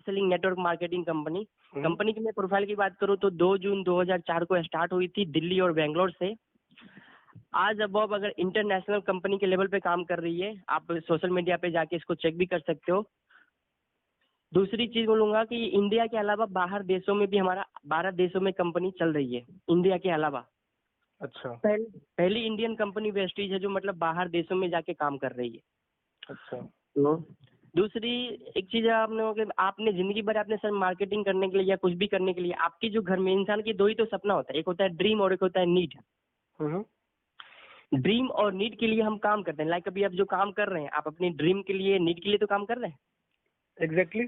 Selling network marketing company. Hmm. Company की मैं profile की बात करूँ तो 2 जून 2004 को स्टार्ट हुई थी दिल्ली और बेंगलोर से। आज अब अगर इंटरनेशनल कंपनी के लेवल पे काम कर रही है। आप सोशल मीडिया पे जाके इसको चेक भी कर सकते हो। दूसरी चीज बोलूंगा कि इंडिया के अलावा बाहर देशों में भी हमारा 12 देशों में कंपनी चल रही है इंडिया के अलावा। अच्छा पहली इंडियन कंपनी वेस्टीज है जो मतलब बाहर देशों में जाके काम कर रही है। अच्छा। तो दूसरी एक चीज आपने जिंदगी भर आपने सर मार्केटिंग करने के लिए या कुछ भी करने के लिए आपकी जो घर में इंसान की दो ही तो सपना होता है, एक होता है ड्रीम और एक होता है नीड। हम्म। ड्रीम और नीड के लिए हम काम करते हैं। लाइक अभी आप जो काम कर रहे हैं आप अपनी ड्रीम के लिए नीड के लिए तो काम कर रहे हैं। एग्जैक्टली।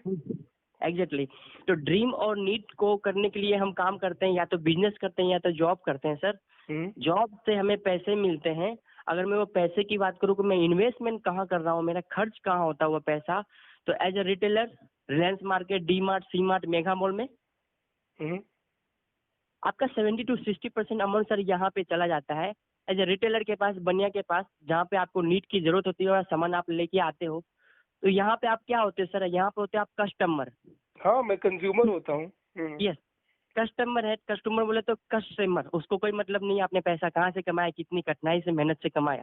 एग्जैक्टली। तो ड्रीम और नीड को करने के लिए हम काम करते हैं, या तो बिजनेस करते हैं या तो जॉब करते हैं सर। जॉब से हमें पैसे मिलते हैं। अगर मैं वो पैसे की बात करूँ कि मैं इन्वेस्टमेंट कहाँ कर रहा हूँ, मेरा खर्च कहाँ होता है वो पैसा, तो as a retailer Reliance market, D Mart, C Mart, mega mall में आपका 70 to 60% अमाउंट सर यहाँ पे चला जाता है एज अ रिटेलर के पास, बनिया के पास, जहाँ पे आपको नीड की जरूरत होती है और सामान आप लेके आते हो। तो यहाँ पे आप क्या होते हैं सर, यहाँ पे होते हैं आप कस्टमर। हाँ, मैं कंज्यूमर होता हूँ। यस, कस्टमर है। कस्टमर बोले तो कस्टमर, उसको कोई मतलब नहीं आपने पैसा कहाँ से कमाया, कितनी कठिनाई से मेहनत से कमाया।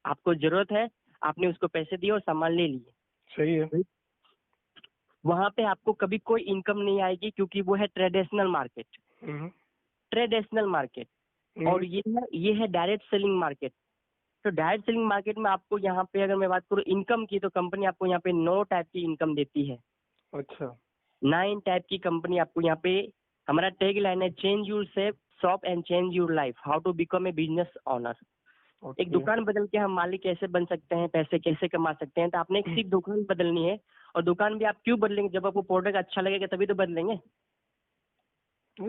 आपको जरूरत है, आपने उसको पैसे दिए और सामान ले लिए। सही है। वहां पे आपको कभी कोई इनकम नहीं आएगी क्योंकि वो है ट्रेडिशनल मार्केट। Traditional market. और ये है डायरेक्ट सेलिंग मार्केट। तो डायरेक्ट सेलिंग मार्केट में आपको यहाँ पे अगर मैं बात करूँ इनकम की, तो कंपनी आपको यहाँ पे 9 टाइप की इनकम देती है। अच्छा। 9 टाइप की कंपनी आपको यहाँ पे। हमारा टैग लाइन है change your self shop and change your life, how to become a business owner. एक दुकान बदल के हम मालिक कैसे बन सकते हैं, पैसे कैसे कमा सकते हैं। तो आपने एक सिर्फ दुकान बदलनी है। और दुकान भी आप क्यों बदलेंगे, जब आपको प्रोडक्ट अच्छा लगेगा तभी तो बदलेंगे।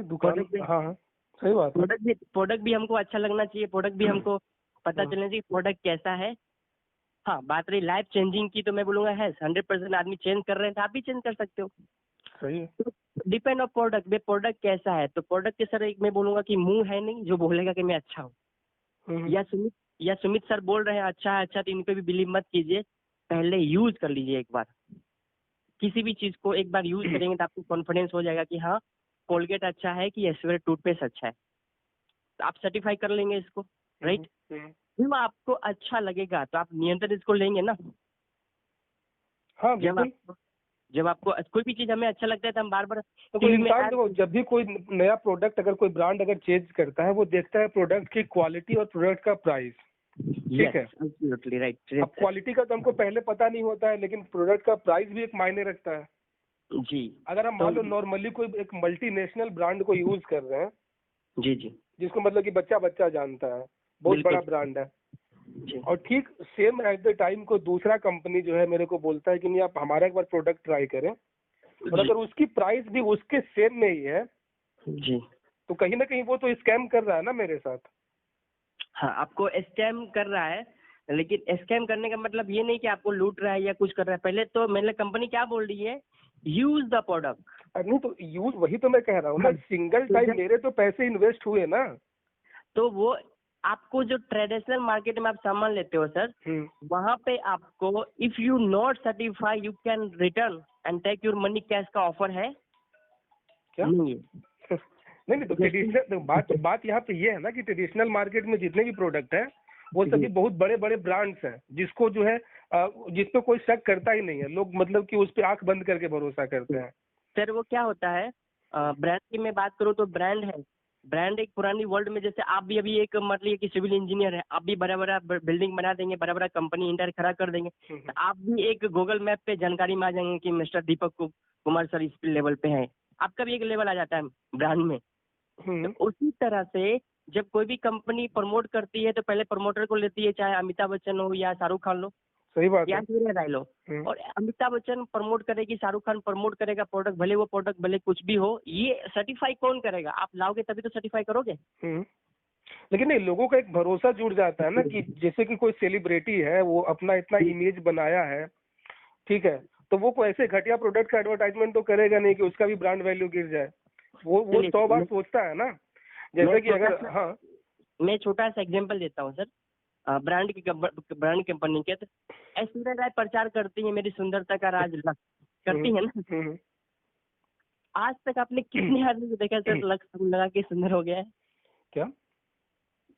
दुकान, हाँ सही बात है। प्रोडक्ट भी हमको अच्छा लगना चाहिए, प्रोडक्ट भी हमको पता चलना चाहिए प्रोडक्ट कैसा है। हाँ, बात रही लाइफ चेंजिंग की, तो मैं बोलूंगा है 100% आदमी चेंज कर रहे हैं तो आप भी चेंज कर सकते हो। सही है। तो depend on product, way product कैसा है। तो प्रोडक्ट के सर एक मैं बोलूंगा कि मुंह है नहीं जो बोलेगा कि मैं अच्छा हूँ। या सुमित सर बोल रहे हैं अच्छा है अच्छा, तो इन पे भी बिलीव मत कीजिए। पहले यूज कर लीजिए एक बार। किसी भी चीज को एक बार यूज करेंगे तो आपको कॉन्फिडेंस हो जाएगा कि हाँ कोलगेट अच्छा है कि एस्वेयर टूथपेस्ट अच्छा है। तो आप सर्टिफाई कर लेंगे इसको, राइट। जब आपको अच्छा लगेगा तो आप नियंत्रण इसको लेंगे ना। हाँ, जब आपको कोई भी चीज हमें अच्छा लगता है तो हम बार बार तो इंसान देखो, जब भी कोई नया प्रोडक्ट अगर कोई ब्रांड अगर चेंज करता है, वो देखता है प्रोडक्ट की क्वालिटी और प्रोडक्ट का प्राइस। ठीक है, एब्सोल्युटली राइट। अब क्वालिटी का तो हमको पहले पता नहीं होता है, लेकिन प्रोडक्ट का प्राइस भी एक मायने रखता है जी। अगर हम मान लो नॉर्मली कोई एक मल्टीनेशनल ब्रांड को यूज कर रहे हैं, जी जी, जिसको मतलब कि बच्चा बच्चा जानता है, बहुत बड़ा ब्रांड है, और ठीक सेम एट द टाइम को दूसरा कंपनी जो है मेरे को बोलता है कि नहीं आप हमारा एक बार प्रोडक्ट ट्राई करें, और अगर उसकी प्राइस भी उसके सेम में ही है जी, तो कहीं ना कहीं वो तो स्कैम कर रहा है ना मेरे साथ। हाँ, आपको स्कैम कर रहा है, लेकिन स्कैम करने का मतलब ये नहीं कि आपको लूट रहा है या कुछ कर रहा है। पहले तो मेरे कंपनी क्या बोल रही है, यूज द प्रोडक्ट। नहीं तो यूज, वही तो मैं कह रहा हूँ ना, सिंगल टाइम मेरे तो पैसे इन्वेस्ट हुए ना। तो वो आपको जो ट्रेडिशनल मार्केट में आप सामान लेते हो सर, वहां पे आपको if you not certify you can return and take your money cash का ऑफर है क्या? नहीं तो ट्रेडिशनल बात यहाँ पे ये है ना कि ट्रेडिशनल मार्केट में जितने भी प्रोडक्ट है वो सभी बहुत बड़े बड़े ब्रांड्स हैं, जिसको जो है जिस पे कोई शक करता ही नहीं है, लोग मतलब कि उस पे आंख बंद करके भरोसा करते हैं। सर वो क्या होता है, ब्रांड की मैं बात करूँ तो ब्रांड है। ब्रांड एक पुरानी वर्ल्ड में, जैसे आप भी अभी एक मतलब कि सिविल इंजीनियर है, आप भी बड़ा बड़ा बिल्डिंग बना देंगे, बड़ा बड़ा कंपनी इंटर खड़ा कर देंगे, तो आप भी एक गूगल मैप पे जानकारी में आ जाएंगे कि मिस्टर दीपक कुमार सर इस लेवल पे है। आपका भी एक लेवल आ जाता है ब्रांड में। तो उसी तरह से जब कोई भी कंपनी प्रमोट करती है तो पहले प्रमोटर को लेती है, चाहे अमिताभ बच्चन हो या शाहरुख खान लो। सही बात या राय लो। और अमिताभ बच्चन प्रमोट करेगी, शाहरुख खान प्रमोट करेगा प्रोडक्ट, भले वो प्रोडक्ट भले कुछ भी हो, ये सर्टिफाई कौन करेगा? आप लाओगे तभी तो सर्टिफाई करोगे। लेकिन नहीं, लोगों का एक भरोसा जुड़ जाता है ना कि जैसे कि कोई सेलिब्रिटी है, वो अपना इतना इमेज बनाया है, ठीक है, तो वो कोई ऐसे घटिया प्रोडक्ट का एडवर्टाइजमेंट तो करेगा नहीं कि उसका भी ब्रांड वैल्यू गिर जाए। वो 100 बार सोचता है ना। जैसे कि अगर, हाँ मैं छोटा सा एग्जांपल देता हूँ सर, ब्रांड कंपनी के, तो ऐश्वर्या राय प्रचार करती है मेरी सुंदरता का राज करती है ना। आज तक आपने कितने आदमी को देखा सर लक्स साबुन लगा के सुंदर हो गया है? क्या?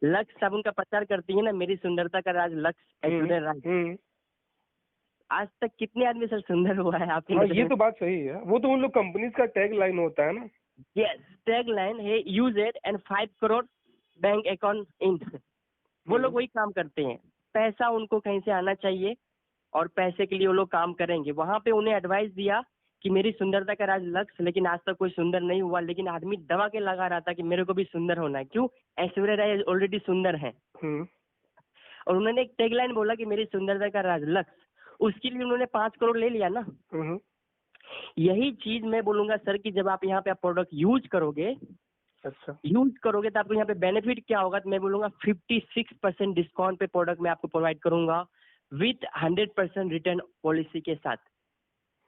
लक्स साबुन का प्रचार करती है ना, मेरी सुंदरता का राज लक्स ऐश्वर्या राज। आज तक कितने आदमी सर सुंदर हुआ है आपकी हाँ, नजर ये में? तो बात सही है। वो तो उन लोग कंपनीज का टैग लाइन होता है ना। यस, टैग लाइन है use it and 5 crore bank account in. वो लोग वही काम करते हैं। पैसा उनको कहीं से आना चाहिए और पैसे के लिए वो लोग काम करेंगे। वहां पे उन्हें एडवाइस दिया कि मेरी सुंदरता का राज लक्स, लेकिन आज तक कोई सुंदर नहीं हुआ। लेकिन आदमी दबा के लगा रहा था कि मेरे को भी सुंदर होना है। क्यों? ऐश्वर्या राय ऑलरेडी सुंदर है और उन्होंने एक टैगलाइन बोला कि मेरी सुंदरता का राज लक्स, उसके लिए उन्होंने 5 करोड़ ले लिया ना। यही चीज मैं बोलूंगा सर कि जब आप यहाँ पे आप प्रोडक्ट यूज करोगे, अच्छा, यूज करोगे तो आपको यहाँ पे बेनिफिट क्या होगा? तो मैं बोलूंगा 56% डिस्काउंट पे प्रोडक्ट मैं आपको प्रोवाइड करूंगा विथ 100% रिटर्न पॉलिसी के साथ।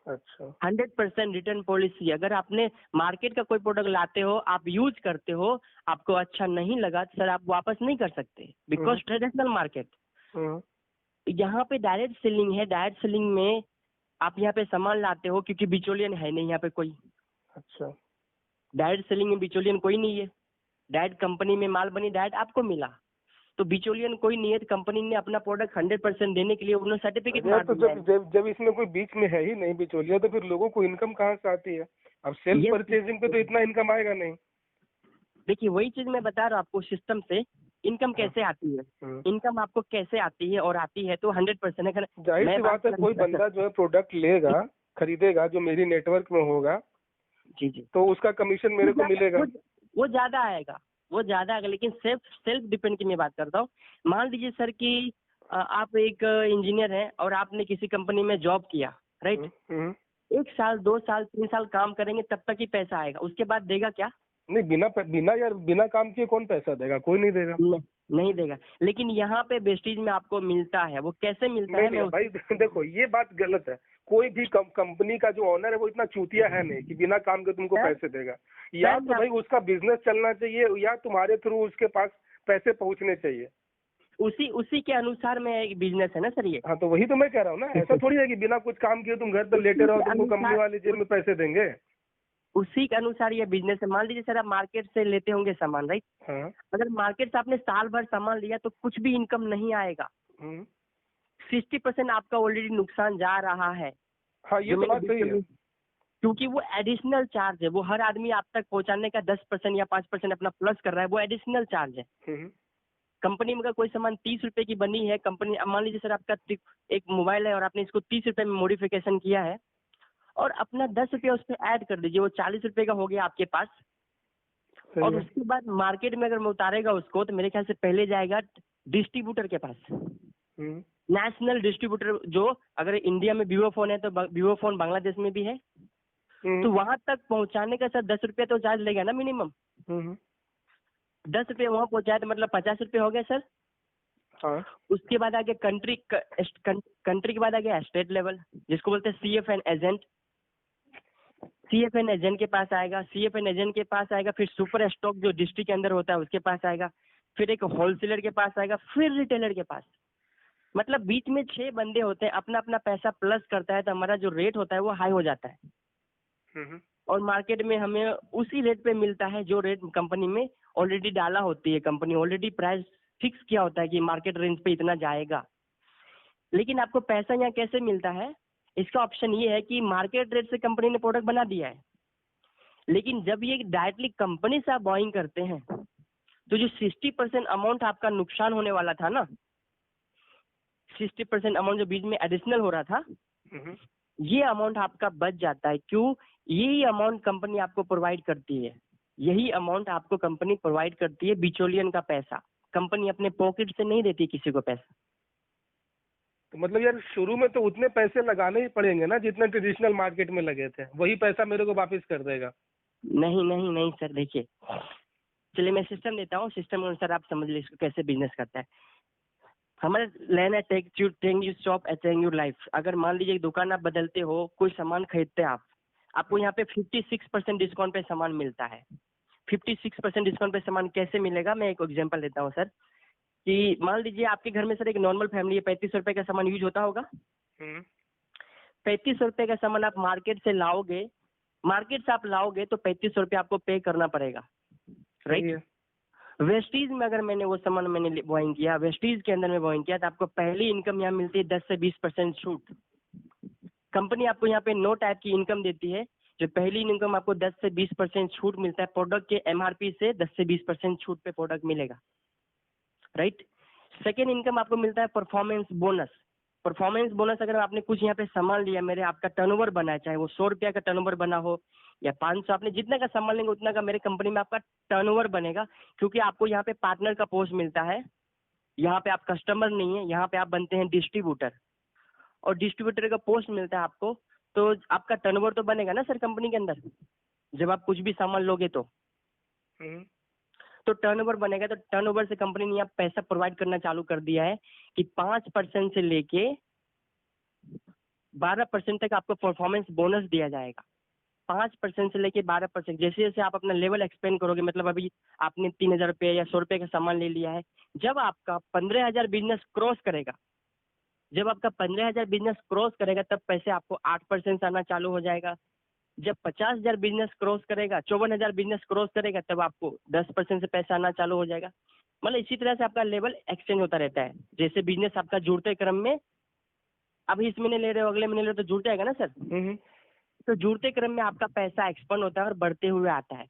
अच्छा, 100% रिटर्न पॉलिसी। अगर आपने मार्केट का कोई प्रोडक्ट लाते हो, आप यूज करते हो, आपको अच्छा नहीं लगा तो सर आप वापस नहीं कर सकते, बिकॉज ट्रेडिशनल मार्केट। यहाँ पे डायरेक्ट सेलिंग है। डायरेक्ट सेलिंग में आप यहाँ पे सामान लाते हो क्योंकि बिचौलियन है नहीं यहाँ पे कोई। अच्छा, डायरेक्ट सेलिंग में बिचौलियन कोई नहीं है। डायरेक्ट कंपनी में माल बनी, डायरेक्ट आपको मिला, तो बिचौलियन कोई नहीं है। तो कंपनी ने अपना प्रोडक्ट 100% देने के लिए उन्होंने सर्टिफिकेट मार तो दिया है। जब इसमें कोई बीच में है ही नहीं बिचौलिया, तो फिर लोगों को इनकम कहाँ से आती है? अब सेल्फ Yes, परचेजिंग पे तो इतना इनकम आएगा नहीं। देखिए वही चीज मैं बता रहा हूँ आपको, सिस्टम से इनकम कैसे आती है। इनकम आपको कैसे आती है और आती है तो 100% है। जाहिर सी बात है, कोई बंदा जो है प्रोडक्ट लेगा, खरीदेगा, जो मेरी नेटवर्क में होगा, जी जी, तो उसका कमीशन मेरे को मिलेगा। वो ज्यादा आएगा, वो ज्यादा आएगा। लेकिन सेल्फ डिपेंड की मैं बात करता हूँ। मान लीजिए सर कि आप एक इंजीनियर हैं और आपने किसी कंपनी में जॉब किया, राइट? 1 साल 2 साल 3 साल काम करेंगे तब तक ही पैसा आएगा, उसके बाद देगा क्या? नहीं, बिना काम किए कौन पैसा देगा? कोई नहीं देगा। नहीं देगा। लेकिन यहाँ पे वेस्टीज में आपको मिलता है। वो कैसे मिलता है? नहीं भाई, देखो ये बात गलत है। कोई भी कंपनी का जो ओनर है वो इतना चूतिया है नहीं कि बिना काम के तुमको पैसे देगा। या तो भाई उसका बिजनेस चलना चाहिए, या तुम्हारे थ्रू उसके पास पैसे पहुंचने चाहिए। उसी के अनुसार में एक बिजनेस है ना सर ये। हाँ, तो वही तो मैं कह रहा हूँ ना। ऐसा थोड़ी है कि बिना कुछ काम किए तुम घर पर लेटे रहो, तुमको कंपनी वाले जेब में पैसे देंगे। उसी के अनुसार ये बिजनेस है। मान लीजिए सर आप मार्केट से लेते होंगे सामान, राइट? हाँ। अगर मार्केट से आपने साल भर सामान लिया तो कुछ भी इनकम नहीं आएगा। 60% आपका ऑलरेडी नुकसान जा रहा है। हाँ, ये तो बात सही है। क्योंकि वो एडिशनल चार्ज है। वो हर आदमी आप तक पहुंचाने का 10% या 5% अपना प्लस कर रहा है, वो एडिशनल चार्ज है। कंपनी में अगर कोई सामान 30 रुपए की बनी है, कंपनी मान लीजिए सर आपका एक मोबाइल है और आपने इसको 30 रुपए में मॉडिफिकेशन किया है और अपना 10 रुपया उस पर ऐड कर दीजिए, वो 40 रुपए का हो गया आपके पास। और उसके बाद मार्केट में अगर मैं उतारेगा उसको तो मेरे ख्याल से पहले जाएगा डिस्ट्रीब्यूटर के पास। नेशनल डिस्ट्रीब्यूटर, जो अगर इंडिया में वीवो फोन है तो वीवो फोन बांग्लादेश में भी है, तो वहां तक पहुंचाने का सर 10 रुपया तो चार्ज लेगा ना मिनिमम। 10 रुपये वहां पहुंचाए तो मतलब 50 रुपये हो गए सर। हाँ। उसके बाद आगे कंट्री के बाद आगे स्टेट लेवल, जिसको बोलते हैं CFN एजेंट। CFN एजेंट के पास आएगा। CFN एजेंट के पास आएगा, फिर सुपर स्टॉक जो डिस्ट्रिक्ट के अंदर होता है उसके पास आएगा, फिर एक होलसेलर के पास आएगा, फिर रिटेलर के पास। मतलब बीच में 6 बंदे होते हैं। अपना अपना पैसा प्लस करता है तो हमारा जो रेट होता है वो हाई हो जाता है। और मार्केट में हमें उसी रेट पे मिलता है जो रेट कंपनी में ऑलरेडी डाला होती है। कंपनी ऑलरेडी प्राइस फिक्स किया होता है कि मार्केट रेंज पे इतना जाएगा। लेकिन आपको पैसा यहाँ कैसे मिलता है? इसका ऑप्शन ये है कि मार्केट रेट से कंपनी ने प्रोडक्ट बना दिया है, लेकिन जब ये डायरेक्टली कंपनी से आप बाइंग करते हैं तो जो 60% अमाउंट आपका नुकसान होने वाला था ना, 60% अमाउंट जो बीच में एडिशनल हो रहा था, ये अमाउंट आपका बच जाता है। क्यों? यही अमाउंट कंपनी आपको प्रोवाइड करती है। यही अमाउंट आपको कंपनी प्रोवाइड करती है, बिचौलियन का पैसा। कंपनी अपने पॉकेट से नहीं देती किसी को पैसा। तो मतलब यार, शुरू में तो उतने पैसे लगाने ही पड़ेंगे ना जितने ट्रेडिशनल मार्केट में लगे थे। वही पैसा मेरे को वापस कर देगा? नहीं नहीं नहीं सर, देखिए चलिए मैं सिस्टम देता हूँ। सिस्टम के अनुसार आप समझ लीजिए इसको कैसे बिजनेस करता है। हमारे लेन है take you shop at take you life. अगर मान लीजिए एक दुकान आप बदलते हो, कोई सामान खरीदते हैं आपको यहाँ पे 56% डिस्काउंट पे सामान मिलता है। 56% डिस्काउंट पे सामान कैसे मिलेगा? मैं एक एग्जांपल देता हूँ सर, कि मान लीजिए आपके घर में सर एक नॉर्मल फैमिली है, 35 रुपए का सामान यूज होता होगा। 35 रुपए का सामान आप मार्केट से लाओगे, मार्केट से आप लाओगे तो 3500 रुपये आपको पे करना पड़ेगा, राइट। वेस्टीज में अगर मैंने वो सामान मैंने बॉइंग किया, वेस्टीज के अंदर में बॉइंग किया, तो आपको पहली इनकम यहाँ मिलती है 10 से 20% छूट। कंपनी आपको यहाँ पे 9 टाइप की इनकम देती है। जो पहली इनकम आपको 10 से 20% छूट मिलता है, प्रोडक्ट के MRP से 10 से 20% छूट पे प्रोडक्ट मिलेगा, राइट। सेकेंड इनकम आपको मिलता है परफॉर्मेंस बोनस। परफॉर्मेंस बोनस अगर आपने कुछ यहाँ पे सामान लिया, मेरे आपका टर्नओवर बना है, चाहे वो 100 रुपया का टर्नओवर बना हो या 500, आपने जितना का सामान लेंगे उतना का मेरे कंपनी में आपका टर्नओवर बनेगा। क्योंकि आपको यहाँ पे पार्टनर का पोस्ट मिलता है, यहाँ पे आप कस्टमर नहीं है, यहाँ पे आप बनते हैं डिस्ट्रीब्यूटर, और डिस्ट्रीब्यूटर का पोस्ट मिलता है आपको, तो आपका टर्नओवर तो बनेगा ना सर कंपनी के अंदर, जब आप कुछ भी सामान लोगे तो टर्नओवर बनेगा। तो टर्नओवर से कंपनी ने यहाँ पैसा प्रोवाइड करना चालू कर दिया है कि 5% से लेके 12% तक आपको परफॉर्मेंस बोनस दिया जाएगा। 5% से लेके 12%, जैसे जैसे आप अपना लेवल एक्सपेंड करोगे, मतलब अभी आपने 3000 रुपये या 100 रुपये का सामान ले लिया है, जब आपका 15,000 बिजनेस क्रॉस करेगा, जब आपका 15,000 बिजनेस क्रॉस करेगा तब पैसे आपको 8% आना चालू हो जाएगा। जब 50,000 बिजनेस क्रॉस करेगा, 54,000 बिजनेस क्रॉस करेगा, तब आपको 10% से पैसा आना चालू हो जाएगा। मतलब इसी तरह से आपका लेवल एक्सचेंज होता रहता है। जैसे बिजनेस आपका जुड़ते क्रम में, अभी इस महीने ले रहे हो, अगले महीने ले रहे हो, तो जुड़ जाएगा ना सर। तो जुड़ते क्रम में आपका पैसा एक्सपेंड होता है और बढ़ते हुए आता है।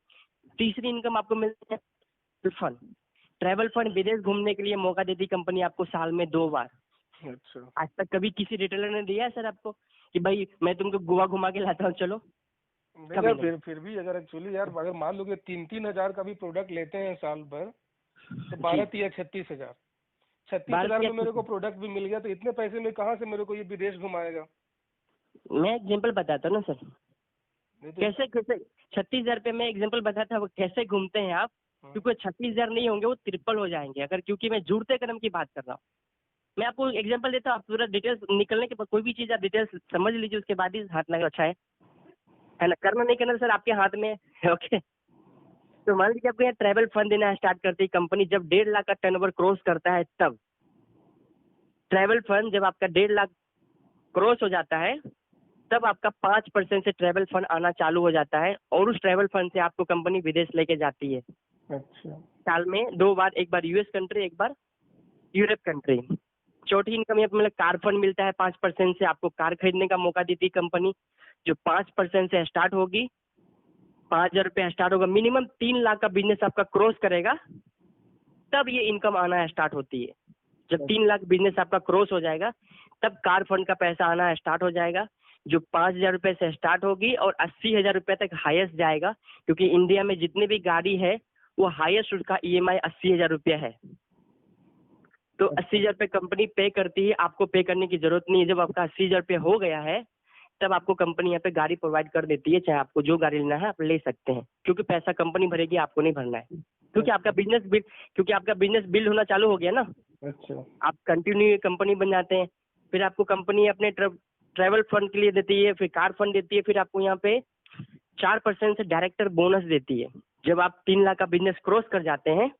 तीसरी इनकम आपको मिलती है फंड। ट्रैवल फंड विदेश घूमने के लिए मौका देती कंपनी आपको साल में 2 बार। अच्छा। आज तक कभी किसी रिटेलर ने दिया है सर आपको कि भाई मैं तुमको गोवा घुमा के लाता हूँ चलो? नहीं, फिर भी अगर एक्चुअली यार अगर मान लो कि 3-3 हजार का भी प्रोडक्ट लेते हैं साल भर, तो 12 या 36 हजार, 36 हजार में मेरे को प्रोडक्ट भी मिल गया, तो इतने पैसे में कहाँ से मेरे को ये विदेश घुमाएगा? मैं एग्जाम्पल बताता हूँ ना सर, तो कैसे 36,000 रुपये में एग्जाम्पल बताता हूँ कैसे घूमते हैं आप। क्योंकि 36,000 नहीं होंगे, वो ट्रिपल हो जाएंगे अगर, क्योंकि मैं जुड़ते क्रम की बात कर रहा हूँ। मैं आपको एग्जाम्पल देता हूँ, आप पूरा डिटेल्स निकलने के बाद कोई भी चीज़ आप डिटेल्स समझ लीजिए, उसके बाद ही हाथ लगा। अच्छा है ना, करना नहीं करना सर आपके हाथ में है, ओके। तो मान लीजिए आपको यहाँ ट्रैवल फंड देना स्टार्ट करती है कंपनी जब 1.5 लाख का टर्नओवर क्रॉस करता है, तब ट्रैवल फंड जब आपका 1.5 लाख क्रॉस हो जाता है, तब आपका 5% से ट्रैवल फंड आना चालू हो जाता है, और उस ट्रैवल फंड से आपको कंपनी विदेश लेके जाती है। अच्छा। साल में 2 बार, एक बार यूएस कंट्री, एक बार यूरोप कंट्री। चौथी इनकम यहाँ पे मतलब कार फंड मिलता है 5% से, आपको कार खरीदने का मौका देती है कंपनी, जो 5% से स्टार्ट होगी। 5,000 रुपये स्टार्ट होगा, मिनिमम 3 लाख का बिजनेस आपका क्रॉस करेगा, तब ये इनकम आना स्टार्ट होती है। जब 3 लाख बिजनेस आपका क्रॉस हो जाएगा, तब कार फंड का पैसा आना स्टार्ट हो जाएगा, जो 5,000 रुपये से स्टार्ट होगी और 80,000 रुपये तक हाईएस्ट जाएगा। क्योंकि इंडिया में जितनी भी गाड़ी है वो हाईएस्ट उसका EMI 80,000 रुपये है। तो 80,000 रुपये कंपनी पे करती है, आपको पे करने की जरूरत नहीं है। जब आपका 80,000 रुपये हो गया है, तब आपको कंपनी यहाँ पे गाड़ी प्रोवाइड कर देती है। चाहे आपको जो गाड़ी लेना है आप ले सकते हैं, क्योंकि पैसा कंपनी भरेगी, आपको नहीं भरना है। क्योंकि आपका बिजनेस बिल्ड होना चालू हो गया ना। अच्छा। आप कंटिन्यू कंपनी बन जाते हैं, फिर आपको कंपनी अपने ट्रैवल फंड के लिए देती है, फिर कार फंड देती है, फिर आपको यहाँ पे 4% से डायरेक्टर बोनस देती है। जब आप 3 लाख का बिजनेस क्रॉस कर जाते हैं,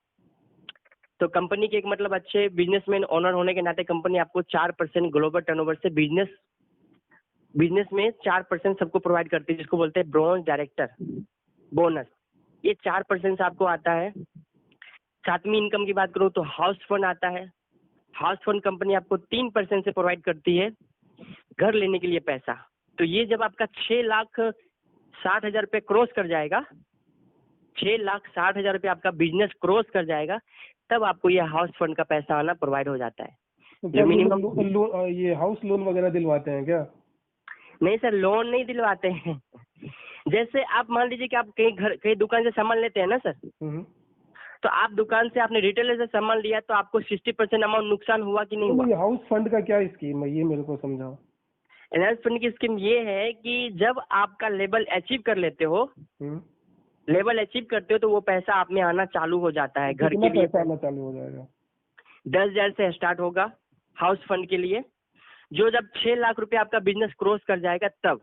तो कंपनी के एक मतलब अच्छे बिजनेसमैन ओनर होने के नाते कंपनी आपको 4% ग्लोबल टर्नओवर से बिजनेस में 4% सबको प्रोवाइड करती है, जिसको बोलते हैं ब्रॉन्ज डायरेक्टर बोनस। ये 4% से आपको आता है। सातवीं इनकम की बात करूँ तो हाउस फंड आता है। हाउस फंड कंपनी आपको 3% से प्रोवाइड करती है घर लेने के लिए पैसा। तो ये जब आपका 6,60,000 रुपये क्रॉस कर जाएगा, 6,60,000 रुपये आपका बिजनेस क्रॉस कर जाएगा, तब आपको ये हाउस फंड का पैसा आना प्रोवाइड हो जाता है। तो क्या ये हाउस लोन वगैरह दिलवाते हैं क्या? नहीं सर, लोन नहीं दिलवाते हैं। जैसे आप मान लीजिए कि आप कहीं दुकान से सामान लेते हैं ना सर, तो आप दुकान से आपने रिटेलर से सामान लिया, तो आपको 60% अमाउंट नुकसान हुआ कि नहीं हुआ? हाउस फंड का क्या स्कीम है, ये मेरे को समझाओ। हाउस फंड की स्कीम ये है कि जब आपका लेवल अचीव कर लेते हो, लेवल अचीव करते हो, तो वो पैसा आप में आना चालू हो जाता है। घर के लिए पैसा आना चालू हो जाएगा। 10,000 से स्टार्ट होगा हाउस फंड के लिए, जो जब 6 लाख रुपए आपका बिजनेस क्रॉस कर जाएगा, तब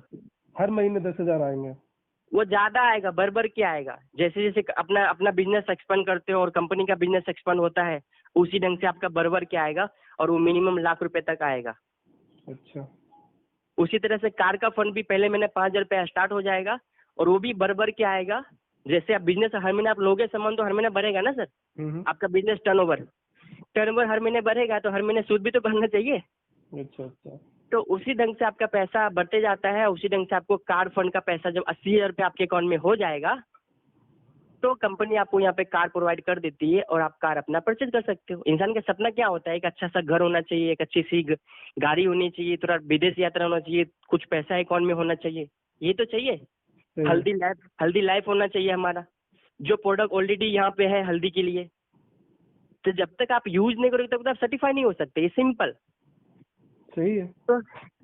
हर महीने 10,000 आएंगे। वो ज्यादा आएगा, भर के आएगा। जैसे जैसे अपना बिजनेस एक्सपेंड करते हो और कंपनी का बिजनेस एक्सपेंड होता है, उसी ढंग से आपका भर के आएगा, और वो मिनिमम लाख रुपए तक आएगा। अच्छा। उसी तरह से कार का फंड भी पहले महीने 5,000 रुपये स्टार्ट हो जाएगा, और वो भी भर के आएगा। जैसे आप बिजनेस हर महीने आप लोगे सामान तो हर महीने बढ़ेगा ना सर। आपका बिजनेस टर्नओवर हर महीने बढ़ेगा तो हर महीने सूद भी तो बढ़ना चाहिए। अच्छा अच्छा। तो उसी ढंग से आपका पैसा बढ़ते जाता है। उसी ढंग से आपको कार फंड का पैसा जब 80,000 रुपये आपके अकाउंट में हो जाएगा तो कंपनी आपको यहाँ पे कार प्रोवाइड कर देती है और आप कार अपना परचेज कर सकते हो। इंसान का सपना क्या होता है? एक अच्छा सा घर होना चाहिए, एक अच्छी सी गाड़ी होनी चाहिए, थोड़ा विदेश यात्रा होना चाहिए, कुछ पैसा अकाउंट में होना चाहिए, ये तो चाहिए। हेल्दी लाइफ होना चाहिए हमारा। जो प्रोडक्ट ऑलरेडी यहाँ पे है हल्दी के लिए, तो जब तक आप यूज नहीं करोगे तब तक आप सर्टिफाई नहीं हो सकते। ये सिंपल सही है।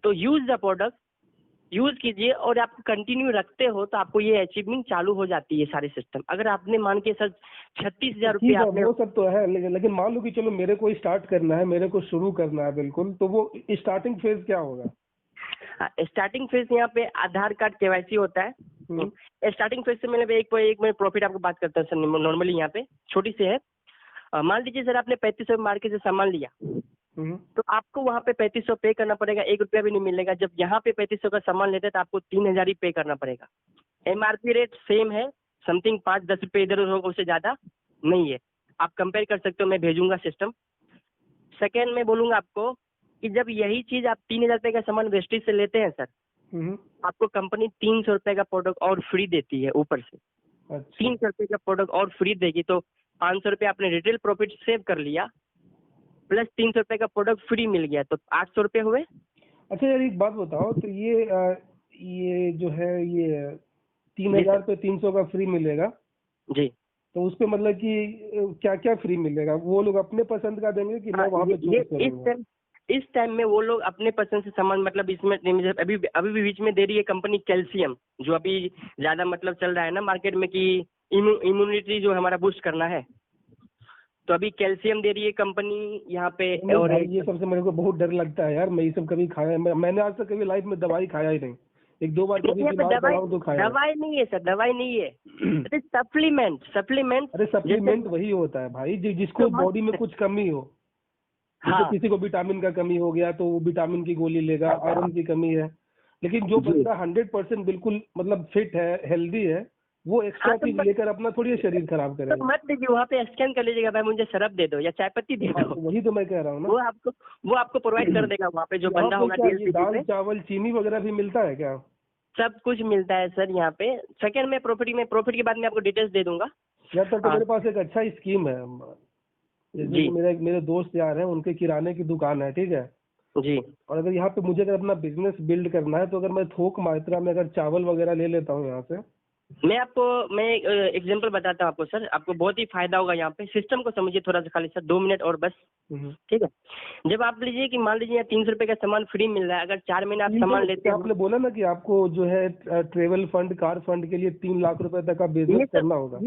तो यूज द प्रोडक्ट, यूज कीजिए और आप कंटिन्यू रखते हो तो आपको ये अचीवमेंट चालू हो जाती है सारे सिस्टम। अगर आपने मान के सर 36,000 रुपये आपने, वो सब तो है, लेकिन मान लो कि चलो मेरे को स्टार्ट करना है, मेरे को शुरू करना है बिल्कुल, तो वो स्टार्टिंग फेज क्या होगा? स्टार्टिंग फेज यहाँ पे आधार कार्ड केवाईसी होता है। स्टार्टिंग फेज से मैंने एक मैं प्रॉफिट आपको बात करता हूँ सर। नॉर्मली यहाँ पे छोटी सी है। मान लीजिए सर आपने 3500 मार्केट से सामान लिया तो आपको वहाँ पे 3500 पे करना पड़ेगा, 1 रुपया भी नहीं मिलेगा। जब यहाँ पे 3500 का सामान लेते हैं तो आपको 3,000 ही पे करना पड़ेगा। MRP रेट सेम है, समथिंग 5-10 रुपये इधर उधर होगा, उससे ज्यादा नहीं है। आप कंपेयर कर सकते हो, मैं भेजूंगा सिस्टम। सेकेंड में बोलूंगा आपको कि जब यही चीज आप 3,000 रुपये का सामान वेस्टेज से लेते हैं सर, आपको कंपनी 300 रुपये का प्रोडक्ट और फ्री देती है ऊपर से। 300 रुपये का प्रोडक्ट और फ्री देगी तो 500 रुपये आपने रिटेल प्रॉफिट सेव कर लिया, प्लस 300 रुपये का प्रोडक्ट फ्री मिल गया तो 800 रुपये हुए। अच्छा यार एक बात बताओ, तो ये जो है ये 3,000 पे 300 का फ्री मिलेगा जी, तो उस पे मतलब कि क्या क्या फ्री मिलेगा? वो लोग अपने पसंद का देंगे कि मैं वहाँ पे चूज करूंगा? इस टाइम में वो लोग अपने पसंद से सामान, मतलब इसमें अभी भी बीच में दे रही है कंपनी कैल्शियम, जो अभी ज्यादा मतलब चल रहा है ना मार्केट में कि इम्यूनिटी जो हमारा बूस्ट करना है, तो अभी कैल्शियम दे रही है कंपनी यहाँ पे। और ये सबसे मेरे को बहुत डर लगता है यार, मैं ये सब कभी खाया, मैंने आज तक कभी लाइफ में दवाई खाया ही नहीं। 1-2 बार कभी बीमार पड़ा हूं तो खाया। दवाई नहीं है सर, दवाई नहीं है। अरे सप्लीमेंट। अरे सप्लीमेंट वही होता है भाई जिसको बॉडी में कुछ कमी हो। हाँ। किसी को विटामिन का कमी हो गया तो वो विटामिन की गोली लेगा, आयरन की कमी है। लेकिन जो बंदा 100% बिल्कुल मतलब फिट है, हेल्दी है, वो एक्स्ट्रा चीज लेकर अपना थोड़ी शरीर खराब करेगा। तो मत दीजिए, वहाँ पे स्कैन कर लीजिएगा, भाई मुझे शराब दे दो या चाय पत्ती दे दो। वही तो मैं कह रहा हूँ ना, वो आपको प्रोवाइड कर देगा वहाँ पे जो बंदा होगा। दाल चावल चीनी वगैरह भी मिलता है क्या? सब कुछ मिलता है सर यहाँ पे। सेकंड में प्रॉफिट के बाद में आपको डिटेल्स दे दूंगा। यार तो मेरे पास एक अच्छा स्कीम है। जैसे कि मेरे दोस्त यार हैं, उनके किराने की दुकान है, ठीक है जी। और अगर यहाँ पे मुझे अपना बिजनेस बिल्ड करना है तो अगर मैं थोक मात्रा में अगर चावल वगैरह ले लेता हूँ यहाँ से, मैं एक एग्जांपल बताता हूँ आपको सर, आपको बहुत ही फायदा होगा। यहाँ पे सिस्टम को समझिए थोड़ा सा, खाली सर 2 मिनट और बस, ठीक है। जब आप लीजिए कि मान लीजिए 300 रुपये का सामान फ्री मिल रहा है, अगर 4 महीने आप सामान लेते हैं। आपने बोला ना कि आपको जो है ट्रेवल फंड, कार फंड के लिए 3 लाख रुपए तक का बिजनेस करना होगा।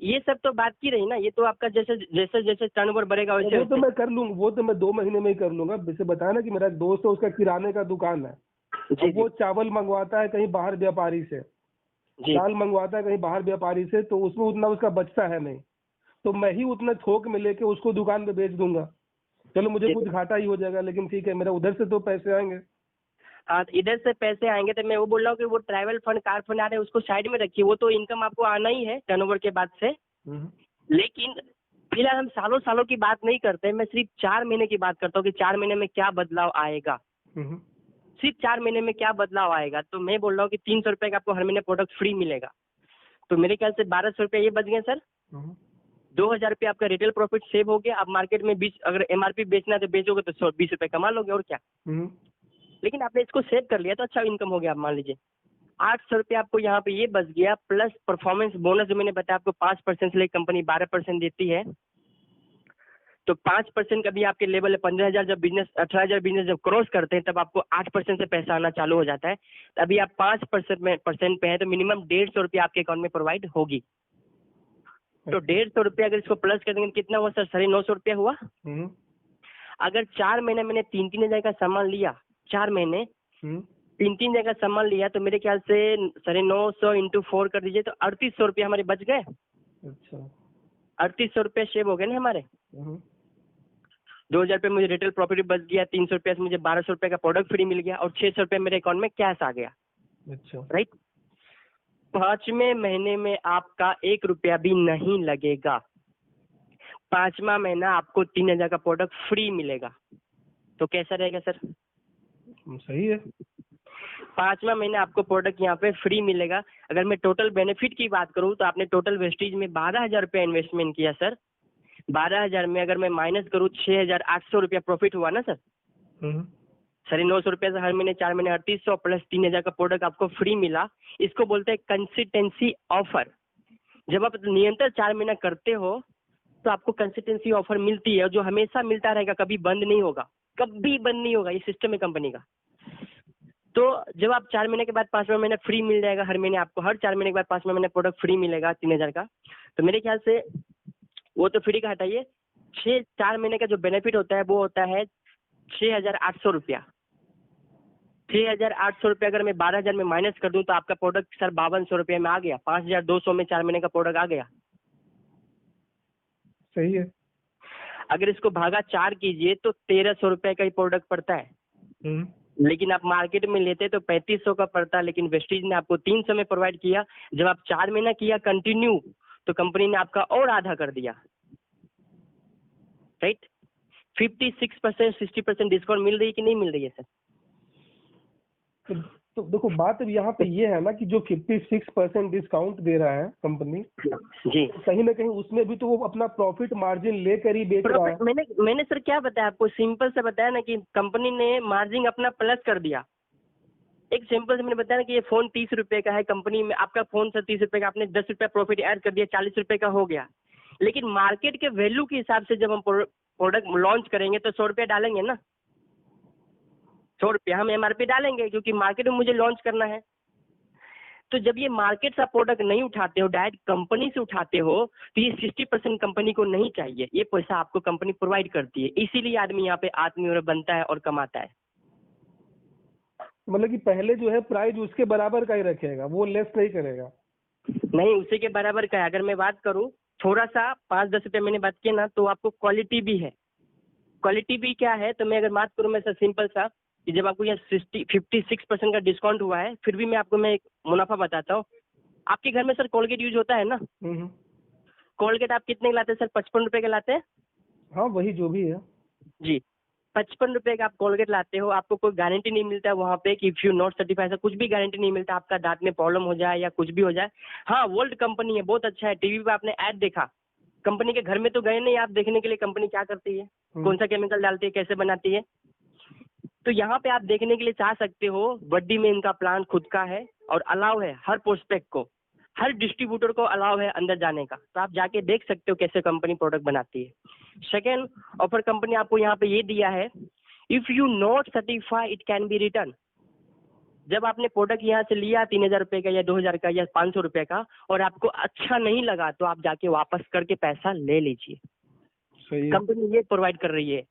ये सब तो बात की रही ना, ये तो आपका जैसे टर्नओवर बढ़ेगा वैसे। वो तो मैं कर लूंगा, वो तो मैं 2 महीने में ही कर लूंगा। जैसे बताया ना कि मेरा एक दोस्त है, उसका किराने का दुकान है, वो चावल मंगवाता है कहीं बाहर व्यापारी से, दाल मंगवाता है कहीं बाहर व्यापारी से, तो उसमें उतना उसका बचता है नहीं, तो मैं ही उतना थोक में लेके उसको दुकान पे बेच दूंगा। चलो मुझे कुछ घाटा ही हो जाएगा, लेकिन ठीक है, मेरा उधर से तो पैसे आएंगे। हाँ, इधर से पैसे आएंगे। तो मैं वो बोल रहा हूँ कि वो ट्रैवल फंड, कार फंड आ रहे हैं, उसको साइड में रखिए, वो तो इनकम आपको आना ही है टर्नओवर के बाद से। लेकिन फिलहाल हम सालों की बात नहीं करते, मैं सिर्फ 4 महीने की बात करता हूँ कि 4 महीने में क्या बदलाव आएगा। सिर्फ 4 महीने में क्या बदलाव आएगा। तो मैं बोल रहा हूँ कि 300 रुपये का आपको हर महीने प्रोडक्ट फ्री मिलेगा, तो मेरे ख्याल से 1200 रुपये ये बच गए सर। 2,000 रुपये आपका रिटेल प्रॉफिट सेव हो गया। आप मार्केट में 20 अगर MRP बेचना है तो बेचोगे तो 120 रुपये कमा लोगे, और क्या। लेकिन आपने इसको सेव कर लिया तो अच्छा इनकम हो गया। आप मान लीजिए 800 रुपये आपको यहाँ पे ये बच गया, प्लस परफॉर्मेंस बोनस जो मैंने बताया आपको 5% से लेकर कंपनी 12% देती है, तो 5% का भी आपके लेवल है 15,000। जब 18,000 बिजनेस जब क्रॉस करते हैं तब आपको 8% से पैसा आना चालू हो जाता है। तो अभी आप 5% पे है तो मिनिमम 150 रुपये आपके अकाउंट में प्रोवाइड होगी। तो 150 रुपये अगर इसको प्लस कर देंगे कितना हुआ सर? 950 रुपया हुआ। अगर 4 महीने मैंने 3-3 हज़ार का सामान लिया, 4 महीने 3-3 हज़ार का सामान लिया, तो मेरे ख्याल से 950 इंटू 4 कर दीजिए तो 3,800 रुपये हमारे बच गए। अच्छा, 3,800 रुपये सेव हो गए ना हमारे। 2,000 रुपये मुझे रिटेल प्रॉफिट बच गया, 300 रुपये से मुझे 1,200 रुपये का प्रोडक्ट फ्री मिल गया और 600 रुपये मेरे अकाउंट में कैश आ गया। अच्छा, राइट। 5वें महीने में आपका 1 रुपया भी नहीं लगेगा। 5वां महीना आपको 3000 का प्रोडक्ट फ्री मिलेगा। तो कैसा रहेगा सर? सही है। 5वां महीना आपको प्रोडक्ट यहाँ पे फ्री मिलेगा। अगर मैं टोटल बेनिफिट की बात करूँ तो आपने टोटल वेस्टेज में 12,000 रुपया इन्वेस्टमेंट किया सर। 12,000 में अगर मैं माइनस करूँ 6,800 रुपया प्रॉफिट हुआ ना सर। 900 रुपया से हर महीने 4 महीने 3800 प्लस 3000 का प्रोडक्ट आपको फ्री मिला। इसको बोलते हैं कंसिस्टेंसी ऑफर। जब आप निरंतर 4 महीना करते हो तो आपको कंसिस्टेंसी ऑफर मिलती है, जो हमेशा मिलता रहेगा, कभी बंद नहीं होगा, कभी बंद नहीं होगा। ये सिस्टम है कंपनी का। तो जब आप 4 महीने के बाद 5वां महीना फ्री मिल जाएगा, हर महीने आपको हर 4 महीने के बाद 5वां महीने प्रोडक्ट फ्री मिलेगा 3000 का। तो मेरे ख्याल से वो तो फ्री का हटाइए, 4 महीने का जो बेनिफिट होता है वो होता है 6,800 रुपया। 6,800 रुपया अगर मैं 12,000 में माइनस कर दूं तो आपका प्रोडक्ट सर 5200 रुपये में आ गया। 5,200 में 4 महीने का प्रोडक्ट आ गया। सही है। अगर इसको भागा 4 कीजिए तो 1,300 रुपये का ही प्रोडक्ट पड़ता है। लेकिन आप मार्केट में लेते तो 3,500 का पड़ता, लेकिन वेस्टीज ने आपको 300 में प्रोवाइड किया। जब आप 4 महीना किया कंटिन्यू तो कंपनी ने आपका और आधा कर दिया, राइट। 56% 60% डिस्काउंट मिल रही है कि नहीं मिल रही है सर? तो देखो बात अब यहाँ पे ये है ना कि जो 56% डिस्काउंट दे रहा है कंपनी जी, कहीं ना कहीं उसमें भी तो वो अपना प्रॉफिट मार्जिन लेकर ही बेच रहा है। मैंने सर क्या बताया आपको, सिंपल से बताया ना कि कंपनी ने मार्जिन अपना प्लस कर दिया। एक सिंपल से मैंने बताया ना कि ये फोन 30 रुपए का है, कंपनी में आपका फोन सर 30 रुपए का, आपने 10 रुपया प्रॉफिट ऐड कर दिया, 40 रुपए का हो गया। लेकिन मार्केट के वैल्यू के हिसाब से जब हम प्रोडक्ट लॉन्च करेंगे तो 100 रुपया डालेंगे ना। 100 रुपया हम MRP डालेंगे क्योंकि मार्केट में मुझे लॉन्च करना है। तो जब ये मार्केट से प्रोडक्ट नहीं उठाते हो, डायरेक्ट कंपनी से उठाते हो, तो ये 60% कंपनी को नहीं चाहिए। ये पैसा आपको कंपनी प्रोवाइड करती है, इसीलिए आदमी यहाँ पे आत्मनिर्भर बनता है और कमाता है। मतलब कि पहले जो है प्राइस उसके बराबर का ही रखेगा, वो लेस नहीं करेगा। नहीं, उसी के बराबर का है। अगर मैं बात करूँ थोड़ा सा 5-10 रुपये मैंने बात किया ना, तो आपको क्वालिटी भी है। क्वालिटी भी क्या है, तो मैं अगर बात करूँ मैं सर सिंपल सा कि जब आपको यहाँ 56% का डिस्काउंट हुआ है, फिर भी मैं एक मुनाफा बताता हूँ। आपके घर में सर कोलगेट यूज होता है ना? कोलगेट आप कितने के लाते हैं सर? 55 रुपए के लाते हैं? हाँ वही जो भी है जी, 55 रुपए का आप कोलगेट लाते हो। आपको कोई गारंटी नहीं मिलता है वहाँ पे कि इफ यू नॉट सर्टिफाइड, ऐसा कुछ भी गारंटी नहीं मिलता आपका दांत में प्रॉब्लम हो जाए या कुछ भी हो जाए। हाँ, वर्ल्ड कंपनी है, बहुत अच्छा है। टीवी पे आपने ऐड देखा, कंपनी के घर में तो गए नहीं आप देखने के लिए कंपनी क्या करती है, कौन सा केमिकल डालती है, कैसे बनाती है। तो यहाँ पे आप देखने के लिए चाह सकते हो। बड्डी में इनका प्लान खुद का है और अलाउ है हर प्रोस्पेक्ट को, हर डिस्ट्रीब्यूटर को अलाउ है अंदर जाने का। तो आप जाके देख सकते हो कैसे कंपनी प्रोडक्ट बनाती है। सेकेंड ऑफर कंपनी आपको यहाँ पे ये दिया है, if you not certify it can be return. जब आपने प्रोडक्ट यहाँ से लिया 3,000 रुपये का या 2,000 का या 500 रुपये का और आपको अच्छा नहीं लगा तो आप जाके वापस करके पैसा ले लीजिए। कंपनी ये प्रोवाइड कर रही है।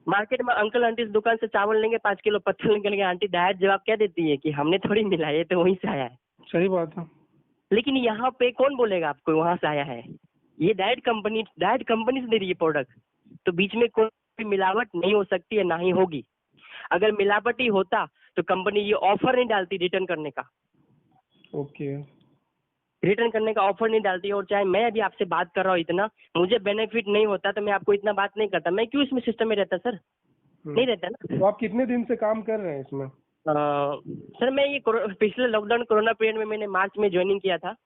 मार्केट में अंकल आंटी इस दुकान से चावल लेंगे 5 किलो पत्थर लेंगे, आंटी डायरेक्ट जवाब क्या देती है कि हमने थोड़ी मिला, ये तो वहीं से आया है। सही बात है। लेकिन यहाँ पे कौन बोलेगा आपको वहां से आया है? ये डायरेक्ट कंपनी से दे रही है प्रोडक्ट। तो बीच में कोई मिलावट नहीं हो सकती है, ना ही होगी। अगर मिलावट ही होता तो कंपनी ये ऑफर नहीं डालती रिटर्न करने का। ओके, रिटर्न करने का ऑफर नहीं डालती। और चाहे मैं अभी आपसे बात कर रहा हूँ इतना, मुझे बेनिफिट नहीं होता तो मैं आपको इतना बात नहीं करता। मैं क्यों इसमें सिस्टम में रहता सर? नहीं रहता ना। तो आप कितने दिन से काम कर रहे हैं इसमें? सर मैं ये पिछले लॉकडाउन कोरोना पीरियड में मैंने मार्च में ज्वाइनिंग किया था।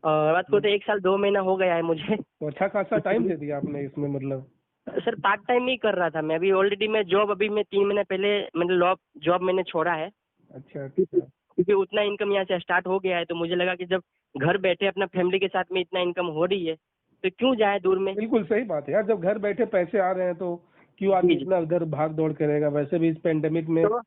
बात को तो 1 साल 2 महीना हो गया है मुझे। तो अच्छा खासा टाइम दे दिया आपने इसमें मतलब? सर पार्ट टाइम ही कर रहा था मैं। अभी ऑलरेडी मैं जॉब, अभी मैं 3 महीने पहले मैंने जॉब मैंने छोड़ा है। अच्छा। क्योंकि उतना इनकम यहाँ से स्टार्ट हो गया है, तो मुझे लगा कि जब घर बैठे अपना फैमिली के साथ में इतना इनकम हो रही है तो क्यों जाए दूर में। बिल्कुल सही बात है यार, जब घर बैठे पैसे आ रहे हैं तो क्यों आदमी इतना उधर भाग दौड़ करेगा। वैसे भी इस पेंडेमिक में तो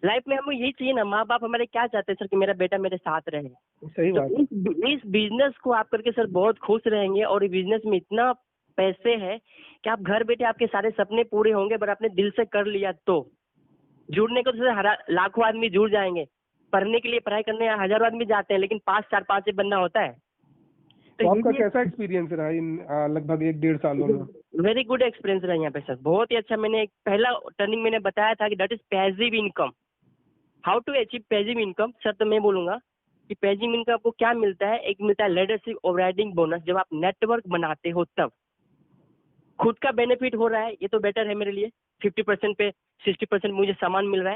लाइफ में हमें यही चाहिए ना, माँ बाप हमारे क्या चाहते हैं सर कि मेरा बेटा मेरे साथ रहे। सही बात है। इस बिजनेस को आप करके सर बहुत खुश रहेंगे और इस बिजनेस में इतना पैसे है कि आप घर बैठे आपके सारे सपने पूरे होंगे। पर आपने दिल से कर लिया तो जुड़ने को तो सर लाखों आदमी जुड़ जाएंगे। पढ़ने के लिए पढ़ाई करने हजारों आदमी जाते हैं, लेकिन 5 4 5 एक बंदा होता है। तो आपका कैसा एक्सपीरियंस रहा इन लगभग 1-1.5 सालों में? वेरी गुड एक्सपीरियंस रहा यहाँ पे सर, बहुत ही अच्छा। मैंने एक पहला टर्निंग मैंने बताया था कि that is passive income. How to achieve passive income sir, तो मैं बोलूंगा कि पैसिव इनकम आपको क्या मिलता है, एक मिलता है लीडरशिप ओवरराइडिंग बोनस, जब आप नेटवर्क बनाते हो तब खुद का बेनिफिट हो रहा है, ये तो बेटर है मेरे लिए। 50% पे 60% मुझे सामान मिल रहा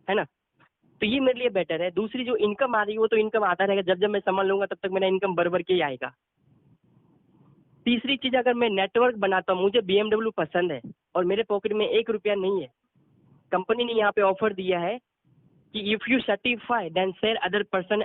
है ना, तो ये मेरे लिए बेटर है। दूसरी जो इनकम आ रही है वो तो इनकम आता रहेगा, जब जब मैं सामान लूंगा तब तक मेरा इनकम बढ़ के ही आएगा। तीसरी चीज, अगर मैं नेटवर्क बनाता हूँ, मुझे BMW पसंद है और मेरे पॉकेट में 1 रुपया नहीं है, कंपनी ने यहाँ पे ऑफर दिया है कि if you certify then share other person